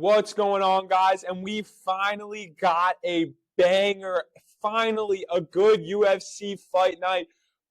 What's going on, guys? And we finally got a banger, finally a good UFC fight night.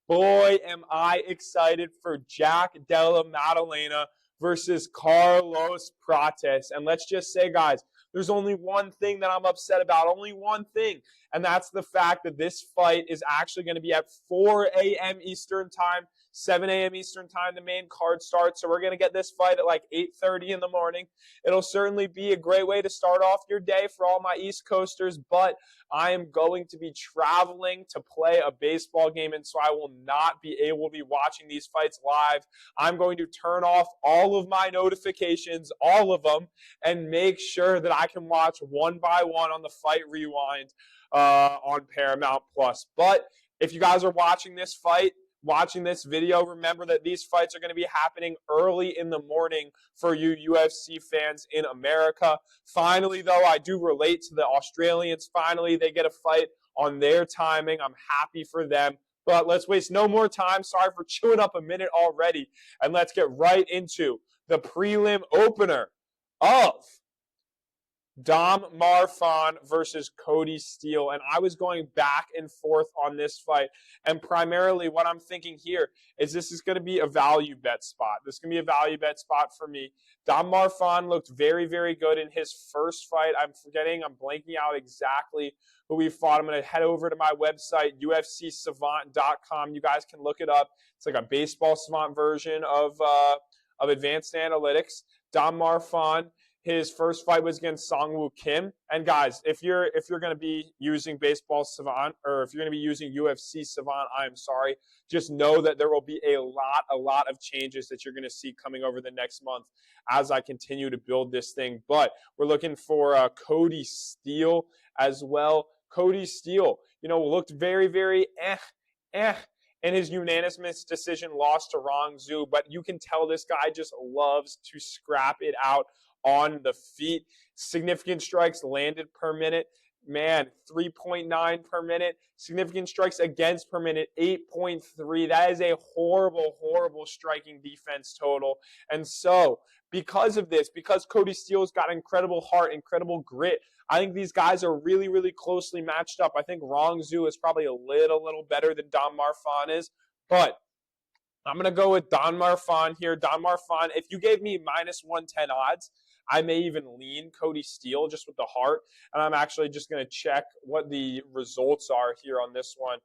Boy, am I excited for Jack Della Maddalena versus Carlos Prates. And let's just say, guys, there's only one thing that I'm upset about, only one thing, and that's the fact that this fight is actually going to be at 4 a.m. Eastern Time, 7 a.m. Eastern Time, the main card starts. So we're going to get this fight at like 8:30 in the morning. It'll certainly be a great way to start off your day for all my East Coasters, but I am going to be traveling to play a baseball game, and so I will not be able to be watching these fights live. I'm going to turn off all of my notifications, all of them, and make sure that I can watch one by one on the Fight Rewind on Paramount Plus. But if you guys are watching this fight, watching this video, remember that these fights are going to be happening early in the morning for you UFC fans in America. Finally, though, I do relate to the Australians. Finally, they get a fight on their timing. I'm happy for them. But let's waste no more time. Sorry for chewing up a minute already. And let's get right into the prelim opener of Dom Marwan versus Kody Steele. And I was going back and forth on this fight. And primarily what I'm thinking here is this is going to be a value bet spot. This is going to be a value bet spot for me. Dom Marwan looked very, very good in his first fight. I'm blanking out exactly who we fought. I'm going to head over to my website, UFCSavant.com. You guys can look it up. It's like a baseball savant version of advanced analytics. Dom Marwan, his first fight was against Songwoo Kim. And guys, if you're going to be using Baseball Savant, or if you're going to be using UFC Savant, I'm sorry. Just know that there will be a lot of changes that you're going to see coming over the next month as I continue to build this thing. But we're looking for Kody Steele as well. Kody Steele, looked very, very in his unanimous decision loss to Rong Zhu, but you can tell this guy just loves to scrap it out on the feet. Significant strikes landed per minute. Man, 3.9 per minute. Significant strikes against per minute, 8.3. That is a horrible, horrible striking defense total. And so, because of this, because Kody Steele's got incredible heart, incredible grit, I think these guys are really, really closely matched up. I think Rong Zhu is probably a little better than Dom Marwan is, but I'm going to go with Dom Marwan here. Dom Marwan, if you gave me minus 110 odds, I may even lean Kody Steele just with the heart. And I'm actually just going to check what the results are here on this one.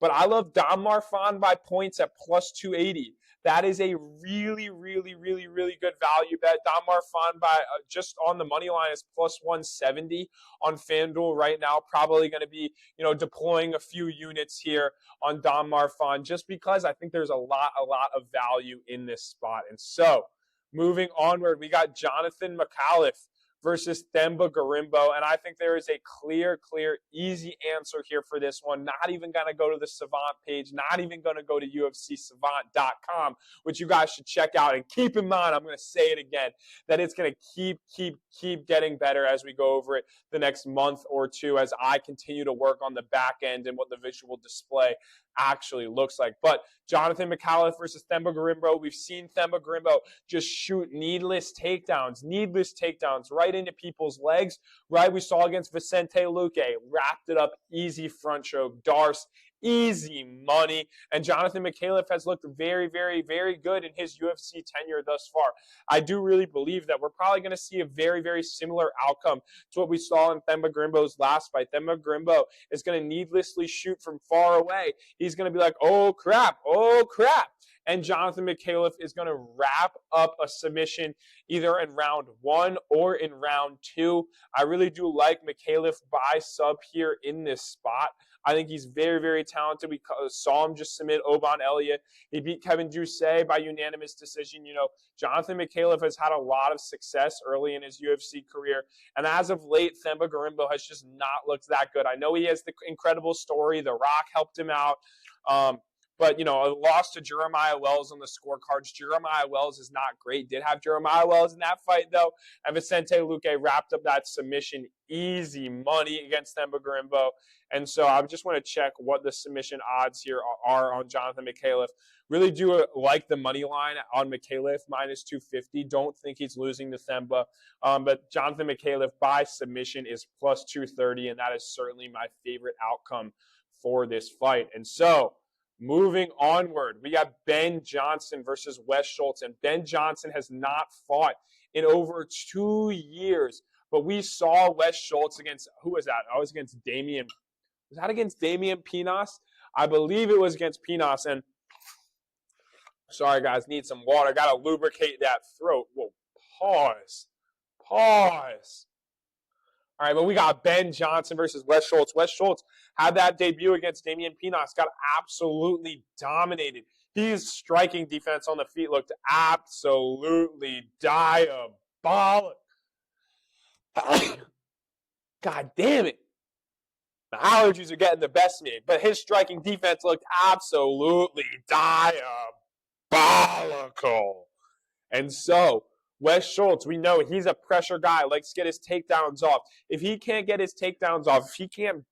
But I love Dom Marwan by points at plus 280. That is a really, really, really, really good value bet. Dom Marwan by just on the money line is plus 170 on FanDuel right now. Probably going to be, deploying a few units here on Dom Marwan just because I think there's a lot of value in this spot. And so, moving onward, we got Jonathan Micallef versus Themba Gorimbo, and I think there is a clear, easy answer here for this one. Not even going to go to the Savant page, not even going to go to UFCSavant.com, which you guys should check out. And keep in mind, I'm going to say it again, that it's going to keep getting better as we go over it the next month or two as I continue to work on the back end and what the visual display actually looks like. But Jonathan Micallef versus Themba Gorimbo, we've seen Themba Gorimbo just shoot needless takedowns right into people's legs, right? We saw against Vicente Luque, wrapped it up, easy front choke, Darce, easy money. And Jonathan Micallef has looked very, very, very good in his UFC tenure thus far. I do really believe that we're probably going to see a very, very similar outcome to what we saw in Themba Gorimbo's last fight. Themba Gorimbo is going to needlessly shoot from far away. He's going to be like, oh crap. And Jonathan Micallef is going to wrap up a submission either in round 1 or in round 2. I really do like Micallef by sub here in this spot. I think he's very, very talented. We saw him just submit Oban Elliot. He beat Kevin Doucet by unanimous decision. Jonathan Micallef has had a lot of success early in his UFC career. And as of late, Themba Gorimbo has just not looked that good. I know he has the incredible story. The Rock helped him out. But, a loss to Jeremiah Wells on the scorecards. Jeremiah Wells is not great. Did have Jeremiah Wells in that fight, though. And Vicente Luque wrapped up that submission easy money against Themba Gorimbo. And so I just want to check what the submission odds here are on Jonathan Micallef. Really do like the money line on Micallef, minus 250. Don't think he's losing to Themba. But Jonathan Micallef by submission is plus 230, and that is certainly my favorite outcome for this fight. And so, moving onward, we got Ben Johnston versus Wes Schultz. And Ben Johnston has not fought in over 2 years. But we saw Wes Schultz against, who was that? Was that against Damian Pinas? I believe it was against Pinas. And sorry, guys, need some water. Got to lubricate that throat. Whoa, pause. All right, but we got Ben Johnston versus Wes Schultz. Wes Schultz had that debut against Damian Pinas, got absolutely dominated. His striking defense on the feet looked absolutely diabolical. God damn it. The allergies are getting the best of me, but his striking defense looked absolutely diabolical. And so, Wes Schultz, we know he's a pressure guy, likes to get his takedowns off. If he can't get his takedowns off, if he can't,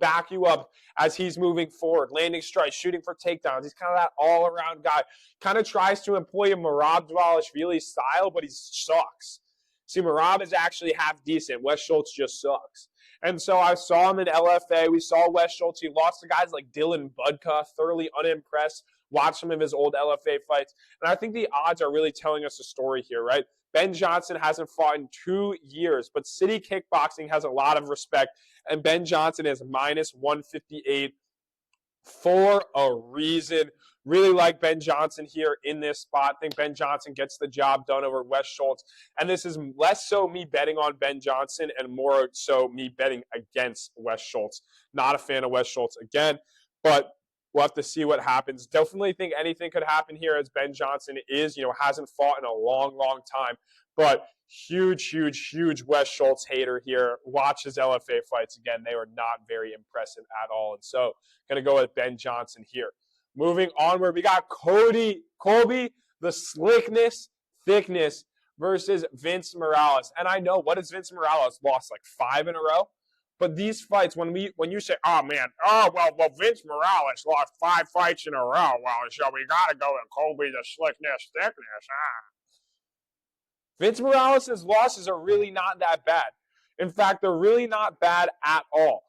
back you up as he's moving forward, landing strikes, shooting for takedowns, he's kind of that all-around guy. Kind of tries to employ a Merab Dvalishvili style, but he sucks. See, Merab is actually half decent. Wes Schultz just sucks. And so I saw him in LFA. We saw Wes Schultz. He lost to guys like Dylan Budka, thoroughly unimpressed. Watch some of his old LFA fights. And I think the odds are really telling us a story here, right? Ben Johnston hasn't fought in 2 years, but City Kickboxing has a lot of respect, and Ben Johnston is minus 158 for a reason. Really like Ben Johnston here in this spot. I think Ben Johnston gets the job done over Wes Schultz. And this is less so me betting on Ben Johnston and more so me betting against Wes Schultz. Not a fan of Wes Schultz again, but we'll have to see what happens. Definitely think anything could happen here as Ben Johnston hasn't fought in a long, long time. But huge Wes Schultz hater here. Watch his LFA fights again. They were not very impressive at all. And so going to go with Ben Johnston here. Moving onward, we got Colby, the Thicknesse versus Vince Morales. And I know, what has Vince Morales lost, like 5 in a row? But these fights, when you say, well, Vince Morales lost 5 fights in a row, so we got to go with Colby the Thicknesse. Vince Morales' losses are really not that bad. In fact, they're really not bad at all.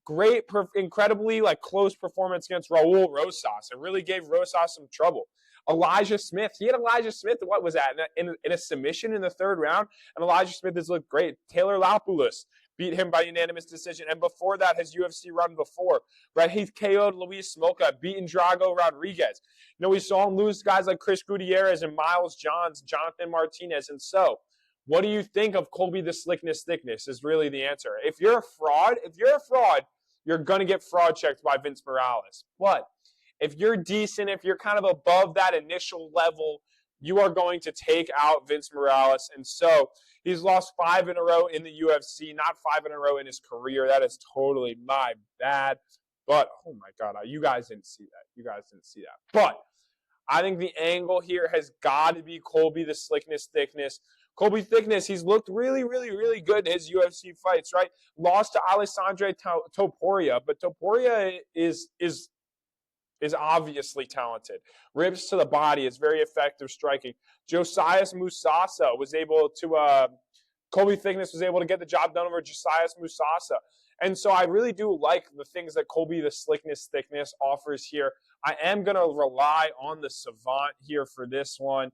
Great, incredibly close performance against Raul Rosas. It really gave Rosas some trouble. Elijah Smith, what was that, in a submission in the 3rd round? And Elijah Smith has looked great. Taylor Lapoulos beat him by unanimous decision. And before that, his UFC run before, right? He's KO'd Luis Smolka, beaten Drago Rodriguez. We saw him lose guys like Chris Gutierrez and Miles Johns, Jonathan Martinez. And so, what do you think of Colby the Thicknesse is really the answer. If you're a fraud, you're going to get fraud checked by Vince Morales. But if you're decent, if you're kind of above that initial level, you are going to take out Vince Morales. And so he's lost 5 in a row in the UFC, not 5 in a row in his career. That is totally my bad. But, oh my God, you guys didn't see that. But I think the angle here has got to be Colby the Thicknesse. Colby Thicknesse, he's looked really, really, really good in his UFC fights, right? Lost to Alessandro Topuria, but Topuria is obviously talented. Ribs to the body, is very effective striking. Josias Musasa was able to, Colby Thicknesse was able to get the job done over Josias Musasa. And so I really do like the things that Colby the Thicknesse offers here. I am going to rely on the Savant here for this one.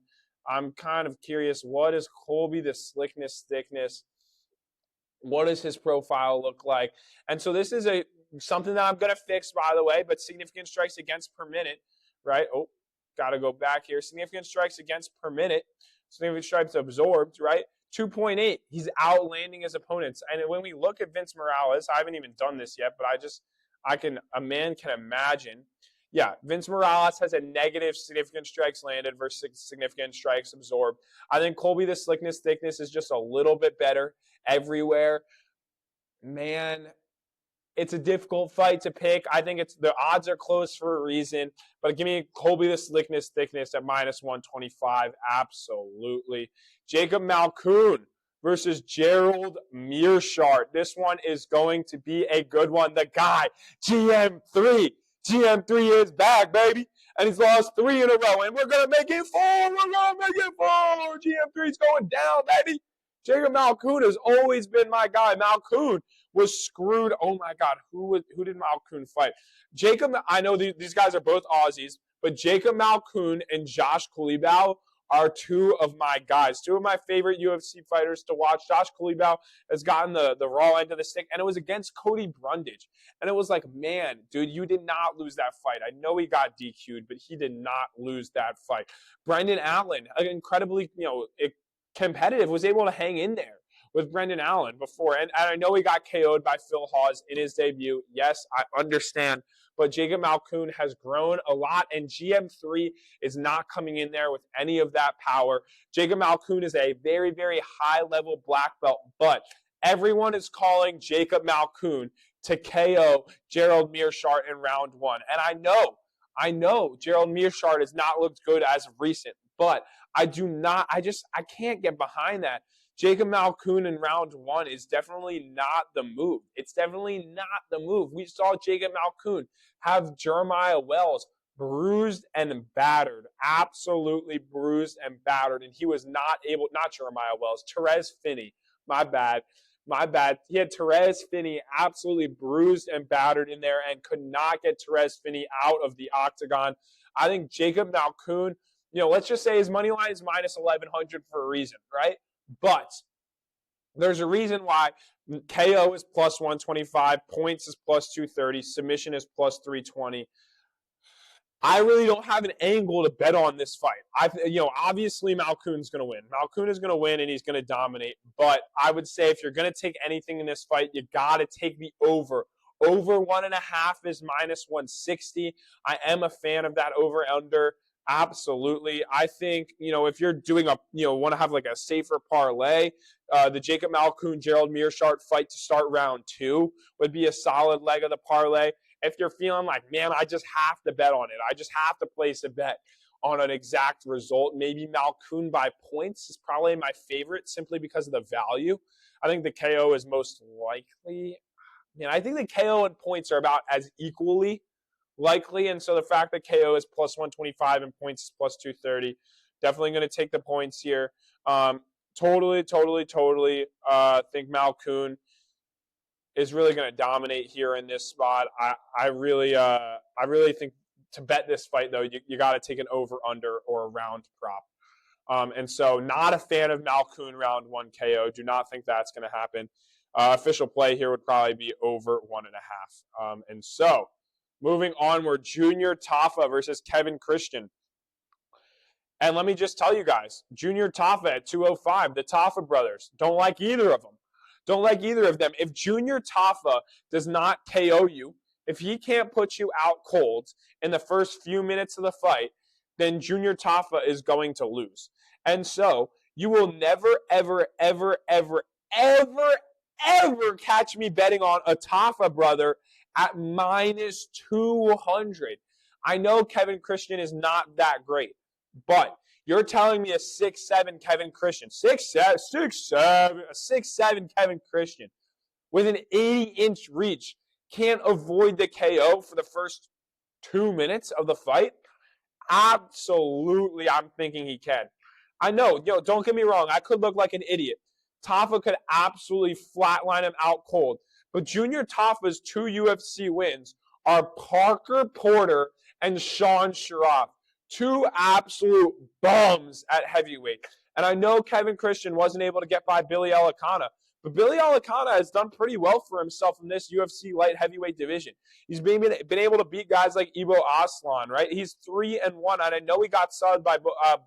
I'm kind of curious, what is Colby the Thicknesse? What does his profile look like? And so this is something that I'm going to fix, by the way, but significant strikes against per minute, right? Oh, got to go back here. Significant strikes against per minute. Significant strikes absorbed, right? 2.8. He's outlanding his opponents. And when we look at Vince Morales, I haven't even done this yet, but a man can imagine. Yeah, Vince Morales has a negative significant strikes landed versus significant strikes absorbed. I think Colby the Thicknesse is just a little bit better everywhere. Man, It's a difficult fight to pick. I think the odds are close for a reason. But give me Colby the Thicknesse at minus 125. Absolutely. Jacob Malkoun versus Gerald Meerschaert. This one is going to be a good one. The guy, GM3. GM3 is back, baby. And he's lost 3 in a row. And we're going to make it 4. We're going to make it 4. GM3's going down, baby. Jacob Malkoun has always been my guy. Malkoun was screwed. Oh, my God. Who did Malkoun fight? Jacob, I know these guys are both Aussies, but Jacob Malkoun and Josh Kulibau are 2 of my guys, 2 of my favorite UFC fighters to watch. Josh Kulibau has gotten the raw end of the stick, and it was against Cody Brundage. And it was like, man, dude, you did not lose that fight. I know he got DQ'd, but he did not lose that fight. Brendan Allen, incredibly, competitive, was able to hang in there with Brendan Allen before. And I know he got KO'd by Phil Hawes in his debut. Yes, I understand. But Jacob Malkoun has grown a lot, and GM3 is not coming in there with any of that power. Jacob Malkoun is a very, very high-level black belt, but everyone is calling Jacob Malkoun to KO Gerald Meerschaert in round 1. And I know Gerald Meerschaert has not looked good as of recent, but I can't get behind that. Jacob Malkoun in round 1 is definitely not the move. It's definitely not the move. We saw Jacob Malkoun have Jeremiah Wells bruised and battered, absolutely bruised and battered, and he was not Jeremiah Wells, Therese Finney, my bad. He had Therese Finney absolutely bruised and battered in there and could not get Therese Finney out of the octagon. I think Jacob Malkoun, let's just say his money line is minus 1,100 for a reason, right? But there's a reason why KO is plus 125, points is plus 230, submission is plus 320. I really don't have an angle to bet on this fight. Obviously Malkoun's going to win. Malkoun is going to win and he's going to dominate. But I would say if you're going to take anything in this fight, you got to take the over. Over 1.5 is minus 160. I am a fan of that over-under. Absolutely. I think, if you're doing want to have like a safer parlay, the Jacob Malkoun, Gerald Meerschaert fight to start round 2 would be a solid leg of the parlay. If you're feeling like, man, I just have to bet on it. I just have to place a bet on an exact result. Maybe Malkoun by points is probably my favorite simply because of the value. I think the KO is most likely. I think the KO and points are about as equally likely, and so the fact that KO is plus 125 and points is plus 230, definitely going to take the points here. Totally think Malkoun is really going to dominate here in this spot. I really think to bet this fight, though, you got to take an over-under or a round prop. And so not a fan of Malkoun round 1 KO. Do not think that's going to happen. Official play here would probably be over 1.5. And so moving onward, Junior Tafa versus Kevin Christian. And let me just tell you guys, Junior Tafa at 205, the Tafa brothers, don't like either of them. Don't like either of them. If Junior Tafa does not KO you, if he can't put you out cold in the first few minutes of the fight, then Junior Tafa is going to lose. And so you will never, ever, ever, ever, ever, ever catch me betting on a Tafa brother at minus 200. I know Kevin Christian is not that great, but you're telling me a 6'7" Kevin Christian, 6'7" Kevin Christian with an 80-inch reach can't avoid the KO for the first 2 minutes of the fight? Absolutely, I'm thinking he can. I know, don't get me wrong, I could look like an idiot. Tafa could absolutely flatline him out cold. But Junior Tafa's 2 UFC wins are Parker Porter and Sean Sharaf. 2 absolute bums at heavyweight. And I know Kevin Christian wasn't able to get by Billy Alicana, but Billy Alicana has done pretty well for himself in this UFC light heavyweight division. He's been able to beat guys like Ibo Aslan, right? He's 3-1, and I know he got subbed by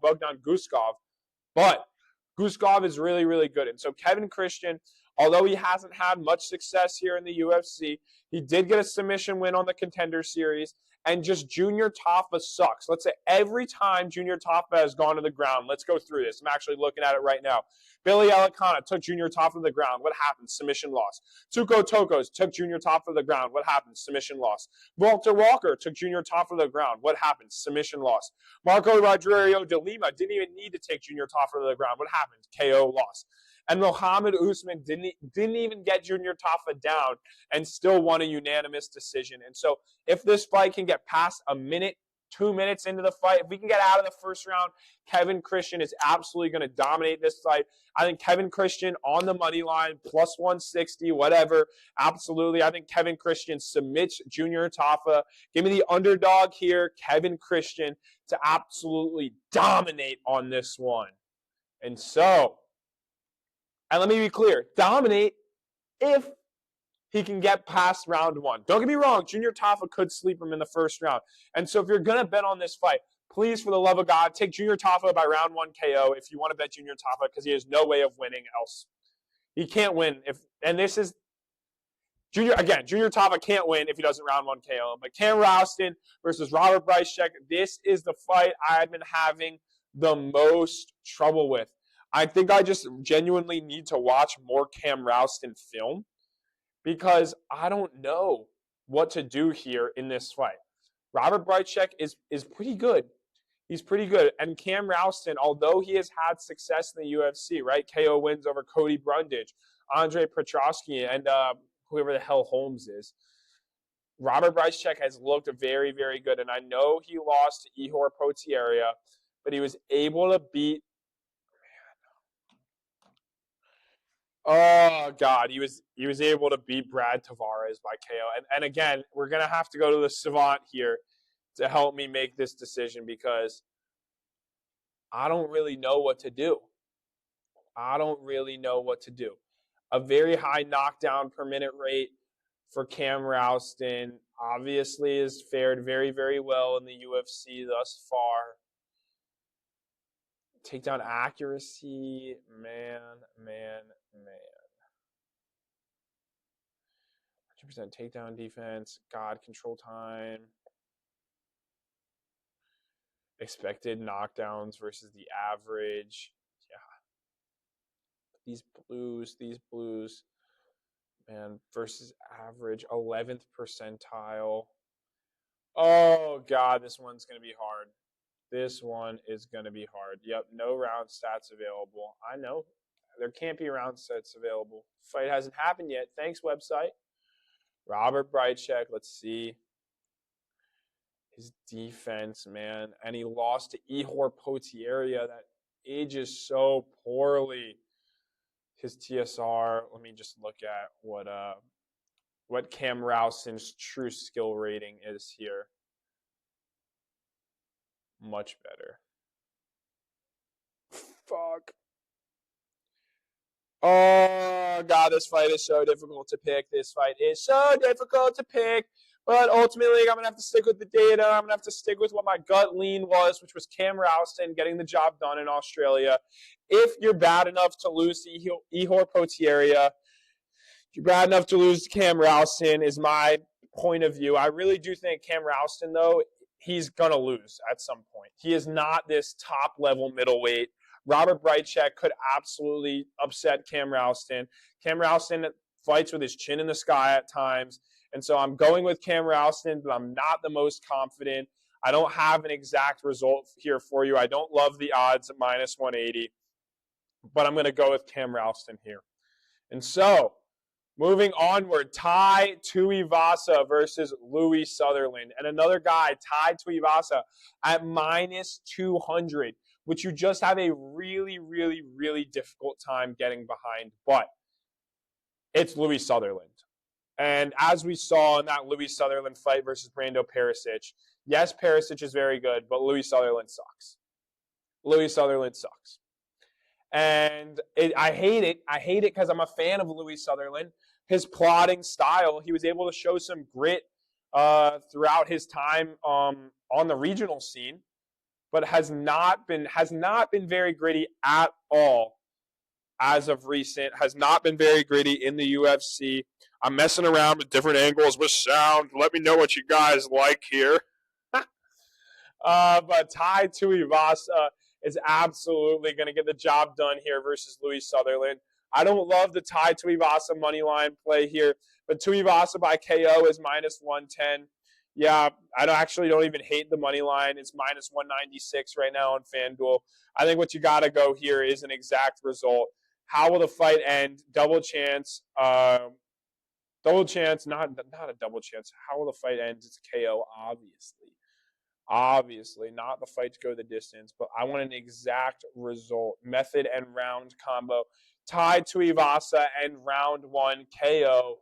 Bogdan Guskov, but Guskov is really, really good. And so Kevin Christian, although he hasn't had much success here in the UFC, he did get a submission win on the Contender Series, and just Junior Tafa sucks. Let's say every time Junior Tafa has gone to the ground, let's go through this. I'm actually looking at it right now. Billy Alicana took Junior Tafa to the ground. What happened? Submission loss. Tuco Tokos took Junior Tafa to the ground. What happened? Submission loss. Walter Walker took Junior Tafa to the ground. What happened? Submission loss. Marco Rodrigo de Lima didn't even need to take Junior Tafa to the ground. What happened? KO loss. And Mohammed Usman didn't even get Junior Tafa down and still won a unanimous decision. And so if this fight can get past a minute, 2 minutes into the fight, if we can get out of the first round, Kevin Christian is absolutely going to dominate this fight. I think Kevin Christian on the money line, plus 160, whatever, absolutely. I think Kevin Christian submits Junior Tafa. Give me the underdog here, Kevin Christian, to absolutely dominate on this one. And so, and let me be clear, dominate if he can get past round one. Don't get me wrong, Junior Tafa could sleep him in the first round. And so if you're going to bet on this fight, please, for the love of God, take Junior Tafa by round one KO if you want to bet Junior Tafa, because he has no way of winning else. He can't win. Junior Tafa can't win if he doesn't round one KO. But Cam Rowston versus Robert Bryczek, this is the fight I've been having the most trouble with. I think I just genuinely need to watch more Cam Rowston film, because I don't know what to do here in this fight. Robert Bryczek is pretty good. He's pretty good. And Cam Rowston, although he has had success in the UFC, right? KO wins over Cody Brundage, Andre Petrosky, and whoever the hell Holmes is. Robert Bryczek has looked very, very good. And I know he lost to Ihor Potieria, but he was able to beat... Oh, God, he was able to beat Brad Tavares by KO. And again, we're going to have to go to the savant here to help me make this decision, because I don't really know what to do. A very high knockdown per minute rate for Cam Rowston obviously has fared very, very well in the UFC thus far. Takedown accuracy, man. 100% takedown defense, God, control time. Expected knockdowns versus the average. Yeah. These blues, man, versus average, 11th percentile. Oh, God, this one's going to be hard. This one is going to be hard. Yep, no round stats available. I know. There can't be round stats available. Fight hasn't happened yet. Thanks, website. Robert Bryczek, let's see. His defense, man. And he lost to Ihor Potieria that ages so poorly. His TSR, let me just look at what Cam Rowston's true skill rating is here. Much better. Fuck. Oh, God, this fight is so difficult to pick. But ultimately, I'm going to have to stick with the data. I'm going to have to stick with what my gut lean was, which was Cam Rowston getting the job done in Australia. If you're bad enough to lose to Ihor Potieria, if you're bad enough to lose to Cam Rowston, is my point of view. I really do think Cam Rowston, though, he's going to lose at some point. He is not this top-level middleweight. Robert Bryczek could absolutely upset Cam Rowston. Cam Rowston fights with his chin in the sky at times. And so I'm going with Cam Rowston, but I'm not the most confident. I don't have an exact result here for you. I don't love the odds at minus 180. But I'm going to go with Cam Rowston here. And so, moving onward, Tai Tuivasa versus Louie Sutherland. And another guy, Tai Tuivasa, at minus 200. Which you just have a really, really, really difficult time getting behind. But it's Louie Sutherland. And as we saw in that Louie Sutherland fight versus Brando Pericic, yes, Pericic is very good, but Louie Sutherland sucks. And I hate it. I hate it because I'm a fan of Louie Sutherland. His plotting style, he was able to show some grit throughout his time on the regional scene, but has not been very gritty at all as of recent. Has not been very gritty in the UFC. I'm messing around with different angles with sound. Let me know what you guys like here. But Tai Tuivasa is absolutely going to get the job done here versus Louie Sutherland. I don't love the Tai Tuivasa money line play here, but Tuivasa by KO is minus 110. Yeah, I don't even hate the money line. It's minus 196 right now on FanDuel. I think what you got to go here is an exact result. How will the fight end? Double chance. Double chance, not a double chance. How will the fight end? It's KO, obviously. Obviously, not the fight to go the distance, but I want an exact result. Method and round combo. Tai Tuivasa and round 1 KO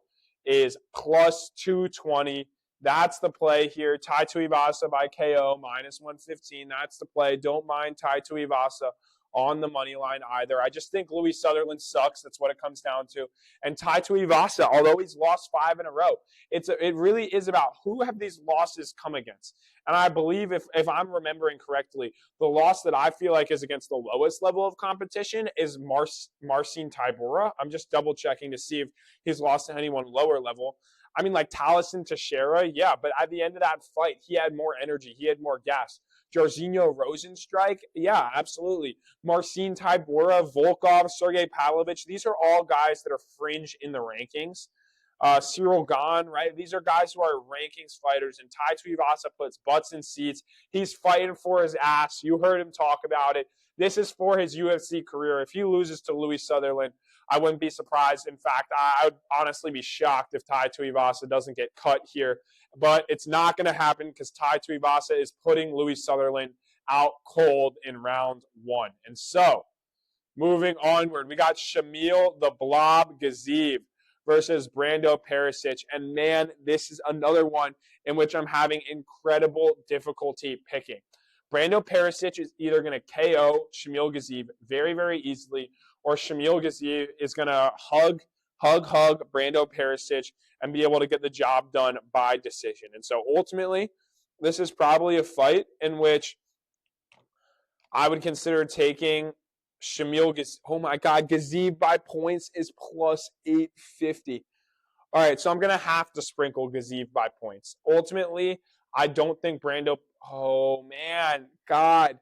is plus 220. That's the play here. Tai Tuivasa by KO, minus 115. That's the play. Don't mind Tai Tuivasa on the money line either. I just think Louie Sutherland sucks. That's what it comes down to. And Tai Tuivasa, although he's lost 5 in a row, it really is about who have these losses come against. And I believe if I'm remembering correctly, the loss that I feel like is against the lowest level of competition is Marcin Tybura. I'm just double checking to see if he's lost to anyone lower level. I mean, like Taliesin Teixeira, yeah, but at the end of that fight, he had more energy. He had more gas. Jairzinho Rosenstrike, yeah, absolutely. Marcin Tybura, Volkov, Sergey Pavlovich, these are all guys that are fringe in the rankings. Cyril Gahn, right? These are guys who are rankings fighters, and Tai Tuivasa puts butts in seats. He's fighting for his ass. You heard him talk about it. This is for his UFC career. If he loses to Louie Sutherland, I wouldn't be surprised. In fact, I would honestly be shocked if Tai Tuivasa doesn't get cut here. But it's not going to happen because Tai Tuivasa is putting Louie Sutherland out cold in round 1. And so, moving onward, we got Shamil the Blob Gaziev versus Brando Pericic. And man, this is another one in which I'm having incredible difficulty picking. Brando Pericic is either going to KO Shamil Gaziev very, very easily, or Shamil Gaziev is going to hug Brando Pericic and be able to get the job done by decision. And so ultimately, this is probably a fight in which I would consider taking Shamil Gaziev. Oh my God, Gaziev by points is plus 850. All right, so I'm going to have to sprinkle Gaziev by points. Ultimately, I don't think Brando. Oh man, God.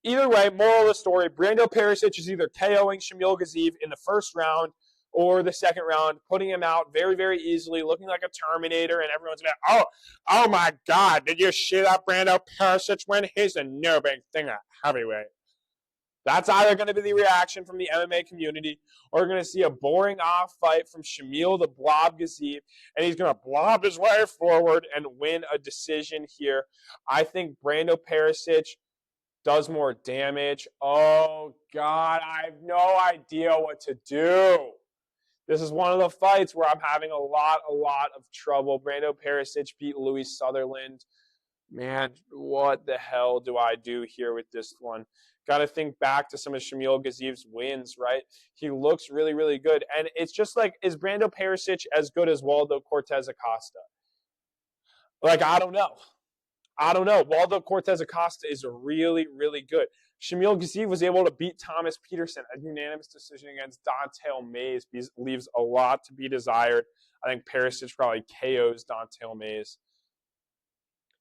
Either way, moral of the story, Brando Pericic is either KOing Shamil Gaziev in the first round or the second round, putting him out very, very easily, looking like a Terminator, and everyone's like, oh my God, did you see that Brando Pericic win? He's a no big thing at heavyweight. That's either going to be the reaction from the MMA community, or we're going to see a boring off fight from Shamil the Blob Gaziev, and he's going to blob his way forward and win a decision here. I think Brando Pericic does more damage. Oh, God, I have no idea what to do. This is one of the fights where I'm having a lot of trouble. Brando Pericic beat Louie Sutherland. Man, what the hell do I do here with this one? Got to think back to some of Shamil Gaziev's wins, right? He looks really, really good. And it's just like, is Brando Pericic as good as Waldo Cortez Acosta? Like, I don't know. Waldo Cortez Acosta is really, really good. Shamil Gaziev was able to beat Thomas Peterson. A unanimous decision against Don'Tale Mayes leaves a lot to be desired. I think Pericic probably KOs Don'Tale Mayes.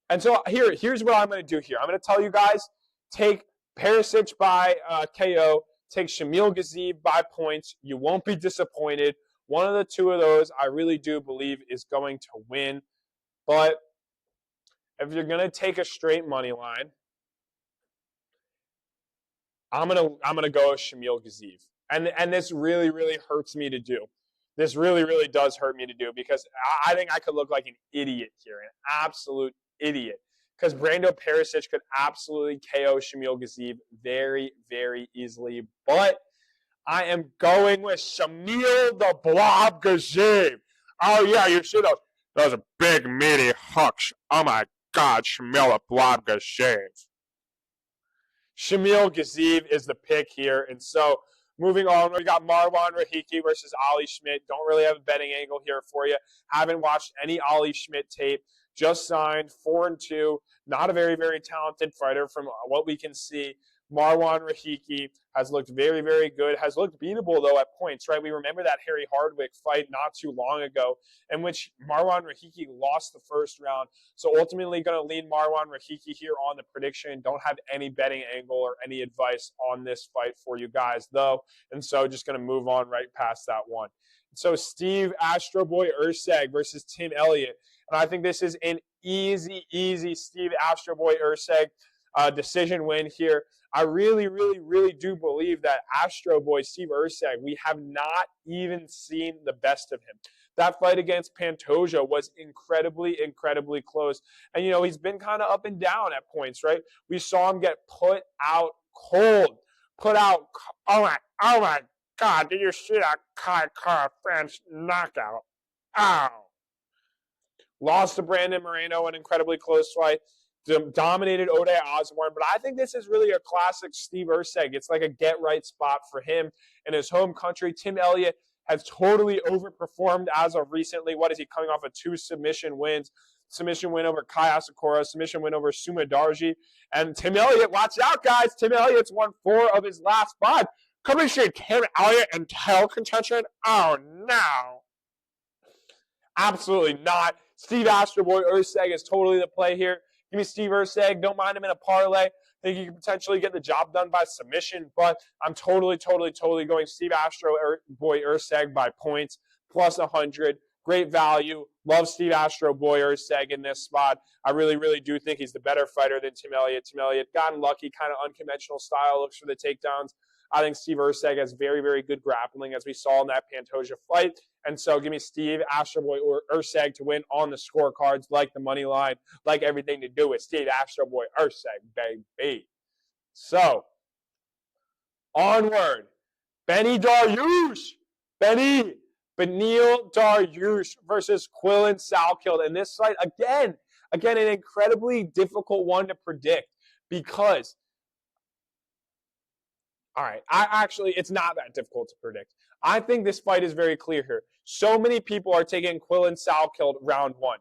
And so here's what I'm going to do here. I'm going to tell you guys, take Pericic by KO, take Shamil Gaziev by points. You won't be disappointed. One of the two of those I really do believe is going to win. But if you're going to take a straight money line, I'm gonna go with Shamil Gaziev. And this really, really hurts me to do. This really, really does hurt me to do because I think I could look like an idiot here, an absolute idiot. Because Brando Pericic could absolutely KO Shamil Gaziev very, very easily. But I am going with Shamil the Blob Gaziev. Oh, yeah, you see those big, meaty hooks. Oh, my God, Shamil the Blob Gaziev. Shamil Gaziev is the pick here. And so, moving on, we got Marwan Rahiki versus Ollie Schmid. Don't really have a betting angle here for you. Haven't watched any Ollie Schmid tape. Just signed, 4-2. Not a very, very talented fighter from what we can see. Marwan Rahiki has looked very, very good, has looked beatable, though, at points, right? We remember that Harry Hardwick fight not too long ago in which Marwan Rahiki lost the first round. So ultimately going to lean Marwan Rahiki here on the prediction. Don't have any betting angle or any advice on this fight for you guys, though. And so just going to move on right past that one. So Steve Astro Boy Erceg versus Tim Elliott. And I think this is an easy Steve Astro Boy Erceg decision win here. I really do believe that Astro Boy Steve Erceg, we have not even seen the best of him. That fight against Pantoja was incredibly close. And, you know, he's been kind of up and down at points, right? We saw him get put out cold. Oh my God, did you see that Kai Kara France knockout? Ow. Lost to Brandon Moreno, an incredibly close fight. Dominated Ode Osborne, but I think this is really a classic Steve Erceg. It's like a get-right spot for him in his home country. Tim Elliott has totally overperformed as of recently. What is he coming off of 2 submission wins? Submission win over Kai Asakura, submission win over Suma Darji. And Tim Elliott, watch out, guys. Tim Elliott's won 4 of his last 5. Come and see Tim Elliott in title contention? Oh, no. Absolutely not. Steve Astroboy Erceg is totally the play here. Give me Steve Erceg. Don't mind him in a parlay. I think he can potentially get the job done by submission, but I'm totally going Steve Boy Erceg by points, plus 100. Great value. Love Steve Boy Erceg in this spot. I really do think he's the better fighter than Tim Elliott. Tim Elliott gotten lucky, kind of unconventional style, looks for the takedowns. I think Steve Erceg has very good grappling, as we saw in that Pantoja fight. And so give me Steve Astroboy or Erceg to win on the scorecards, like the money line, like everything to do with Steve Astroboy Erceg, baby. So, onward. Benil Dariush versus Quillan Salkeld. And this fight, again, an incredibly difficult one to predict because all right, it's not that difficult to predict. I think this fight is very clear here. So many people are taking Quillan Salkeld round 1.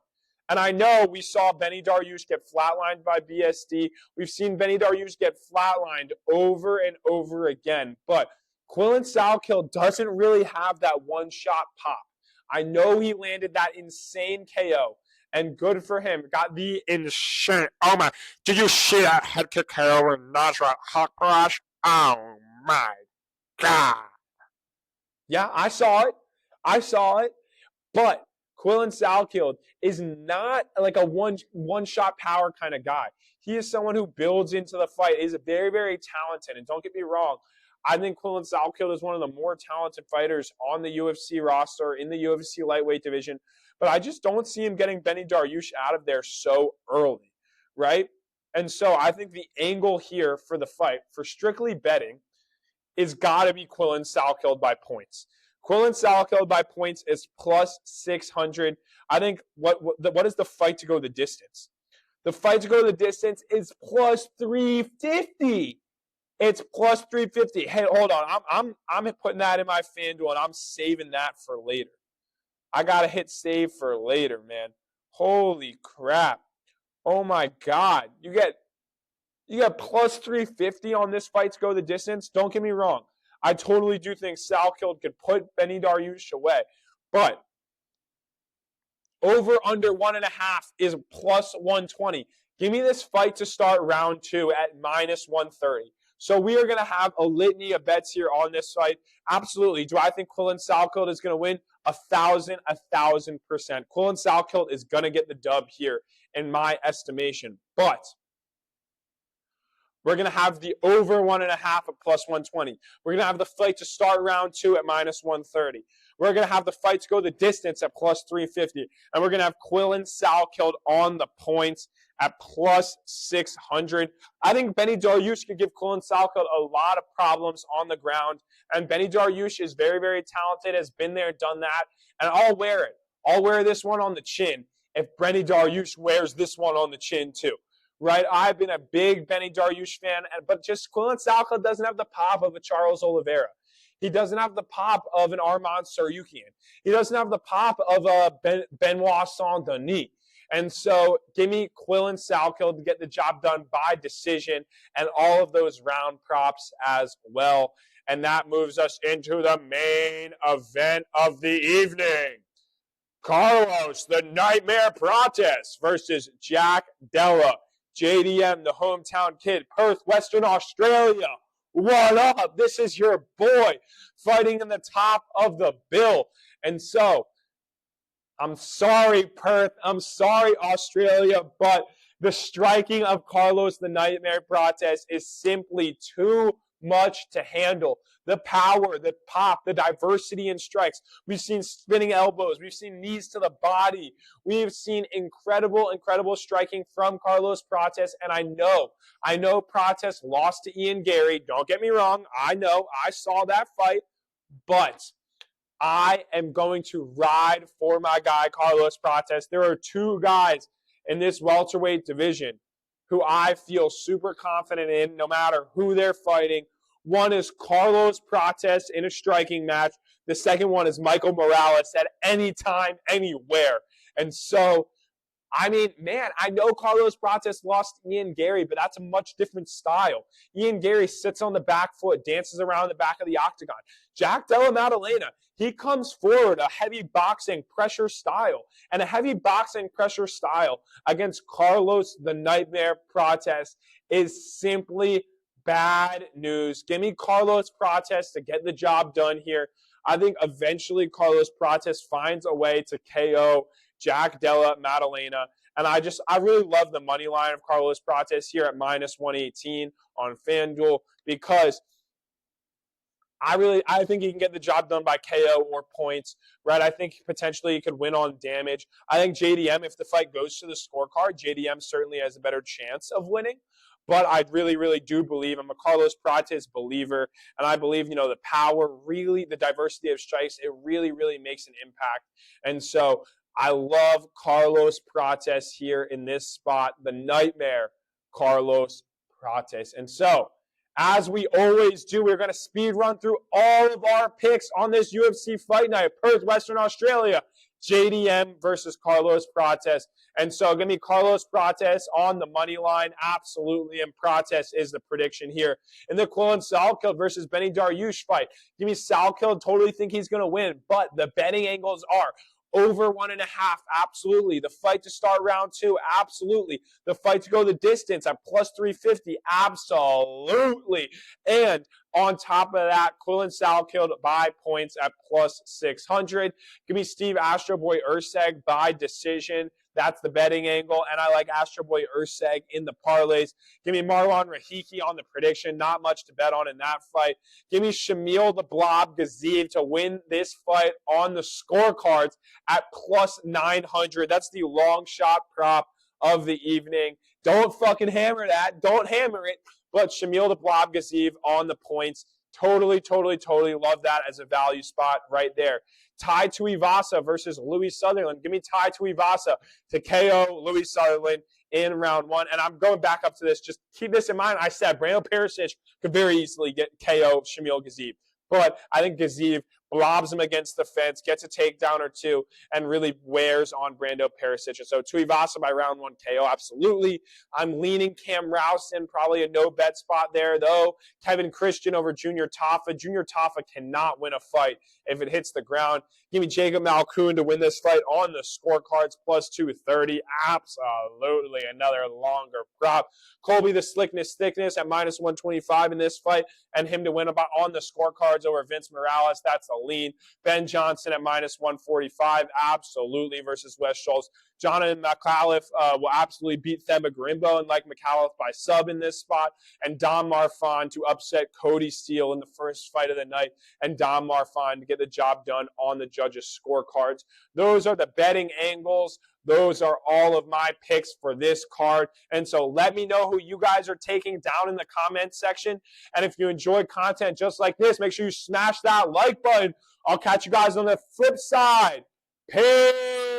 And I know we saw Benil Dariush get flatlined by BSD. We've seen Benil Dariush get flatlined over and over again. But Quillan Salkeld doesn't really have that one-shot pop. I know he landed that insane KO. And good for him. Got the insane. Oh my. Did you see that head kick KO in Nasrat Hakbarash? Oh my God. Yeah, I saw it. But Quillan Salkeld is not like a one-shot power kind of guy. He is someone who builds into the fight. He's very talented. And don't get me wrong, I think Quillan Salkeld is one of the more talented fighters on the UFC roster, in the UFC lightweight division. But I just don't see him getting Benil Dariush out of there so early, right? And so I think the angle here for the fight, for strictly betting, is got to be Quillan Salkeld by points. Quillan Salkeld by points is plus 600. I think what is the fight to go the distance? The fight to go the distance is plus 350. It's plus 350. Hey, hold on. I'm putting that in my FanDuel, and I'm saving that for later. I got to hit save for later, man. Holy crap. Oh, my God. You get plus 350 on this fight to go the distance. Don't get me wrong. I totally do think Salkeld could put Benil Dariush away. But over under 1.5 is plus 120. Give me this fight to start round 2 at minus 130. So we are going to have a litany of bets here on this fight. Absolutely. Do I think Quillan Salkeld is going to win? 1,000%. Quillan Salkeld is going to get the dub here in my estimation. But we're going to have the over 1.5 at plus 120. We're going to have the fight to start round 2 at minus 130. We're going to have the fight to go the distance at plus 350. And we're going to have Quillan Salkeld on the points at plus 600. I think Benil Dariush could give Quillan Salkeld a lot of problems on the ground. And Benil Dariush is very talented, has been there, done that. And I'll wear it. I'll wear this one on the chin if Benil Dariush wears this one on the chin too. Right? I've been a big Benil Dariush fan, but just Quillan Salkeld doesn't have the pop of a Charles Oliveira. He doesn't have the pop of an Armand Sarukian. He doesn't have the pop of a Benoit Saint-Denis. And so give me Quill and Salkill to get the job done by decision and all of those round props as well. And that moves us into the main event of the evening. Carlos, the Nightmare Prates versus Jack Della. JDM, the hometown kid, Perth, Western Australia. What up? This is your boy fighting in the top of the bill. And so, I'm sorry, Perth. I'm sorry, Australia, but the striking of Carlos, the Nightmare Prates, is simply too much to handle. The power, the pop, the diversity in strikes. We've seen spinning elbows. We've seen knees to the body. We've seen incredible, incredible striking from Carlos Prates. And I know Prates lost to Ian Gary. Don't get me wrong. I know. I saw that fight. But I am going to ride for my guy, Carlos Prates. There are two guys in this welterweight division who I feel super confident in no matter who they're fighting. One is Carlos Prates in a striking match. The second one is Michael Morales at any time, anywhere. And so, I mean, man, I know Carlos Prates lost to Ian Gary, but that's a much different style. Ian Gary sits on the back foot, dances around the back of the octagon. Jack Della Maddalena, he comes forward, a heavy boxing pressure style. And a heavy boxing pressure style against Carlos the Nightmare Prates is simply bad news. Give me Carlos Prates to get the job done here. I think eventually Carlos Prates finds a way to KO Jack Della Maddalena. And I really love the money line of Carlos Prates here at -118 on FanDuel because I think he can get the job done by KO or points, right? I think potentially he could win on damage. I think JDM, if the fight goes to the scorecard, JDM certainly has a better chance of winning. But I really, really do believe, I'm a Carlos Prates believer, and I believe, the power, really, the diversity of strikes, it really, really makes an impact. And so I love Carlos Prates here in this spot, the Nightmare Carlos Prates. And so, as we always do, we're going to speed run through all of our picks on this UFC Fight Night, Perth, Western Australia. JDM versus Carlos Prates. And so, give me Carlos Prates on the money line, absolutely, and Prates is the prediction here. In the Quill and Salkill versus Benny Dariush fight, give me Salkill, totally think he's going to win, but the betting angles are over 1.5, absolutely. The fight to start round 2, absolutely. The fight to go the distance at +350, absolutely. And on top of that, Quill and Salkill by points at +600. Give me Steve Astro Boy Erceg by decision. That's the betting angle, and I like Astro Boy Erceg in the parlays. Give me Marwan Rahiki on the prediction. Not much to bet on in that fight. Give me Shamil the Blob Gaziev to win this fight on the scorecards at +900. That's the long shot prop of the evening. Don't fucking hammer that. Don't hammer it. But Shamil the Blob Gaziev on the points. Totally, totally, totally love that as a value spot right there. Tuivasa versus Louie Sutherland. Give me Tuivasa to KO Louie Sutherland in round 1. And I'm going back up to this. Just keep this in mind. I said Brando Pericic could very easily get KO Shamil Gaziev. But I think Gaziev blobs him against the fence, gets a takedown or two, and really wears on Brando Pericic. And so Tuivasa by round 1 KO, absolutely. I'm leaning Cam Rowston, probably a no-bet spot there, though. Kevin Christian over Junior Tafa. Junior Tafa cannot win a fight if it hits the ground. Give me Jacob Malkoun to win this fight on the scorecards, +230. Absolutely another longer prop. Colby the Thicknesse at -125 in this fight, and him to win on the scorecards over Vince Morales. That's a lean. Ben Johnston at -145, absolutely, versus Wes Schultz. Jonathan Micallef will absolutely beat Themba Gorimbo and like Micallef by sub in this spot. And Dom Marfan to upset Kody Steele in the first fight of the night. And Dom Marfan to get the job done on the judges' scorecards. Those are the betting angles. Those are all of my picks for this card. And so let me know who you guys are taking down in the comment section. And if you enjoy content just like this, make sure you smash that like button. I'll catch you guys on the flip side. Peace.